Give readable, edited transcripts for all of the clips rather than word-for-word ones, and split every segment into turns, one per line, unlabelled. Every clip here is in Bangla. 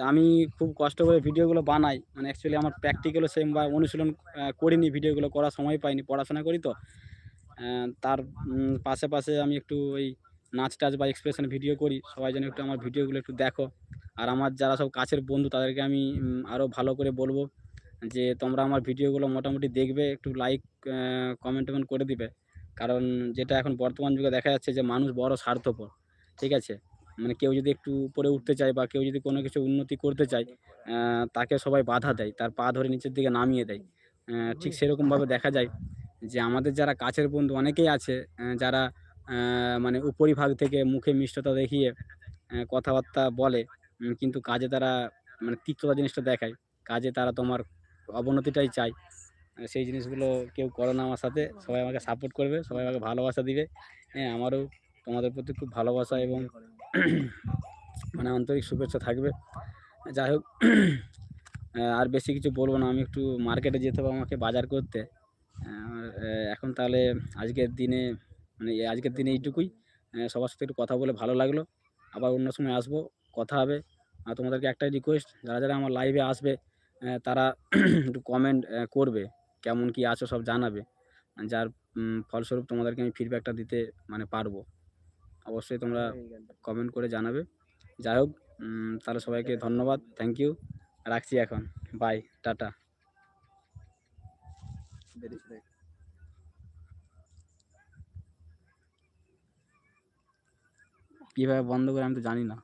আমি খুব কষ্ট করে ভিডিওগুলো বানাই, মানে অ্যাকচুয়ালি আমার প্র্যাকটিক্যালও সেম বা অনুশীলন করিনি, ভিডিওগুলো করার সময় পাইনি, পড়াশোনা করি তো। তার পাশে আমি একটু ওই নাচ টাচ বা এক্সপ্রেশন ভিডিও করি, সবাই যেন একটু আমার ভিডিওগুলো একটু দেখো। আর আমার যারা সব কাছের বন্ধু তাদেরকে আমি আরও ভালো করে বলবো যে তোমরা আমার ভিডিওগুলো মোটামুটি দেখবে, একটু লাইক কমেন্ট টমেন্ট করে দিবে। কারণ যেটা এখন বর্তমান যুগে দেখা যাচ্ছে যে মানুষ বড় স্বার্থপর, ঠিক আছে? মানে কেউ যদি একটু উপরে উঠতে চায় বা কেউ যদি কোনো কিছু উন্নতি করতে চায়, তাকে সবাই বাধা দেয়, তার পা ধরে নিচের দিকে নামিয়ে দেয়। ঠিক সেরকমভাবে দেখা যায় যে আমাদের যারা কাছের বন্ধু অনেকেই আছে, যারা মানে উপরিভাগ থেকে মুখে মিষ্টতা দেখিয়ে কথাবার্তা বলে, কিন্তু কাজে তারা মানে তিক্ততা জিনিসটা দেখায়। কাজে তারা তোমার অবনতিটাই চায়। সেই জিনিসগুলো কেউ করো না আমার সাথে। সবাই আমাকে সাপোর্ট করবে, সবাই আমাকে ভালোবাসা দিবে। হ্যাঁ, আমারও তোমাদের প্রতি খুব ভালোবাসা এবং মানে আন্তরিক শুভেচ্ছা থাকবে। যাই হোক, আর বেশি কিছু বলবো না। আমি একটু মার্কেটে যেতে হবে আমাকে বাজার করতে। এখন তাহলে আজকের দিনে মানে আজকের দিনে এইটুকুই। সবার সাথে একটু কথা বলে ভালো লাগলো। আবার অন্য সময় আসবো, কথা হবে। আর তোমাদেরকে একটাই রিকোয়েস্ট, যারা আমার লাইভে আসবে তারা একটু কমেন্ট করবে, কেমন কি আছো সব জানাবে। যার ফলস্বরূপ তোমাদেরকে আমি ফিডব্যাকটা দিতে মানে পারবো। অবশ্যই তোমরা কমেন্ট করে জানাবে। যাই হোক, তাহলে সবাইকে ধন্যবাদ, থ্যাংক ইউ। রাখছি এখন, বাই, টাটা। কীভাবে বন্ধ করে আমি তো জানি না।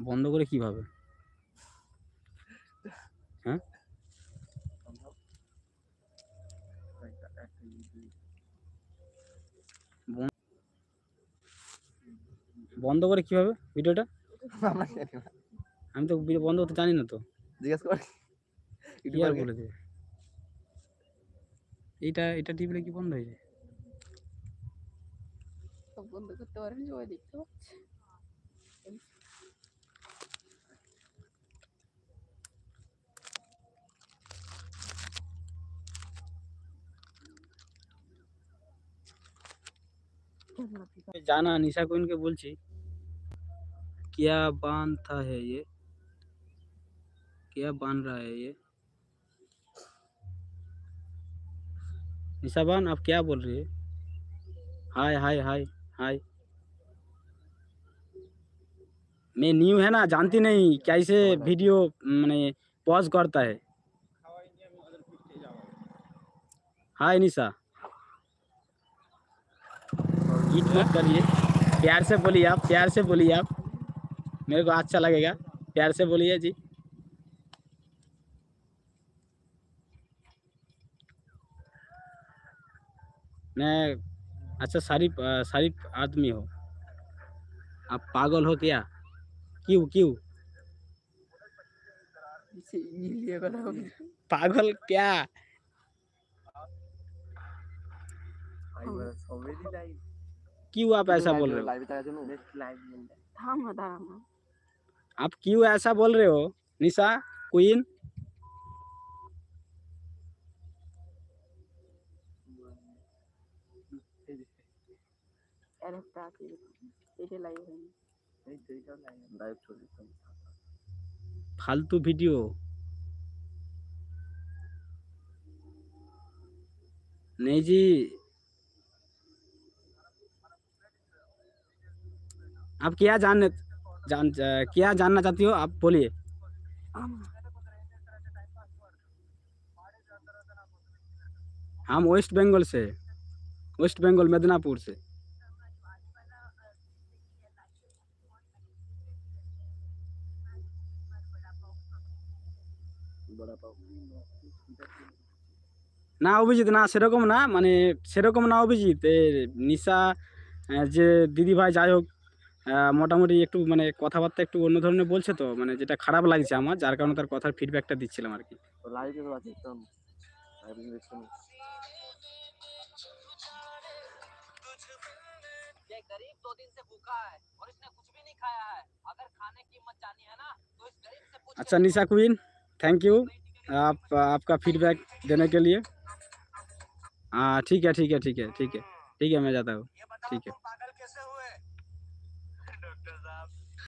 বন্ধ করে কিভাবে? হ্যাঁ, বন্ধ করে কিভাবে ভিডিওটা? আমি তো ভিডিও বন্ধ করতে জানি না তো।
জিজ্ঞেস কর
কি আর বলে দেবে? এটা টিপলে কি বন্ধ হয়ে যায়?
বন্ধ করতে পারেন, সবাই দেখতে পাচ্ছে।
জানা নিশা কুইনকে বলছি, क्या बांधता है ये, क्या बांध रहा है ये? निशाबान, आप क्या बोल रही है? हाय हाय हाय हाय। मैं न्यू है ना, जानती नहीं कैसे वीडियो मैंने पॉज करता है। हाय निशा, ईट मत करिए, प्यार से बोलिए आप, प्यार से बोलिए आप, मेरे को अच्छा लगेगा। प्यार से बोलिए जी। मैं अच्छा शरीफ शरीफ आदमी हो, आप पागल हो क्या? क्यों क्यों पागल क्या? क्यों आप ऐसा बोल रहे हो? आप क्यों ऐसा बोल रहे हो निशा क्वीन? फालतू वीडियो नहीं जी। आप क्या क्या जानना चाहती हो, आप बोलिए। हम वेस्ट बंगाल से, वेस्ट बंगाल मिदनापुर से। না অভিজিৎ, না সেরকম না, মানে সেরকম না অভিজিৎ। নিশা যে দিদি ভাই, যাই হোক, মোটামুটি একটু মানে কথাবার্তা একটু অন্য ধরনের বলছে, তো মানে যেটা খারাপ লাগছে আমার, যার কারণে তার কথার ফিডব্যাকটা দিচ্ছিলাম আর কি। अच्छा निशा क्वीन, थैंक यू आपका फीडबैक देने के लिए। हाँ ठीक है ठीक है ठीक है ठीक है ठीक है, मैं जाता हूँ, ठीक है।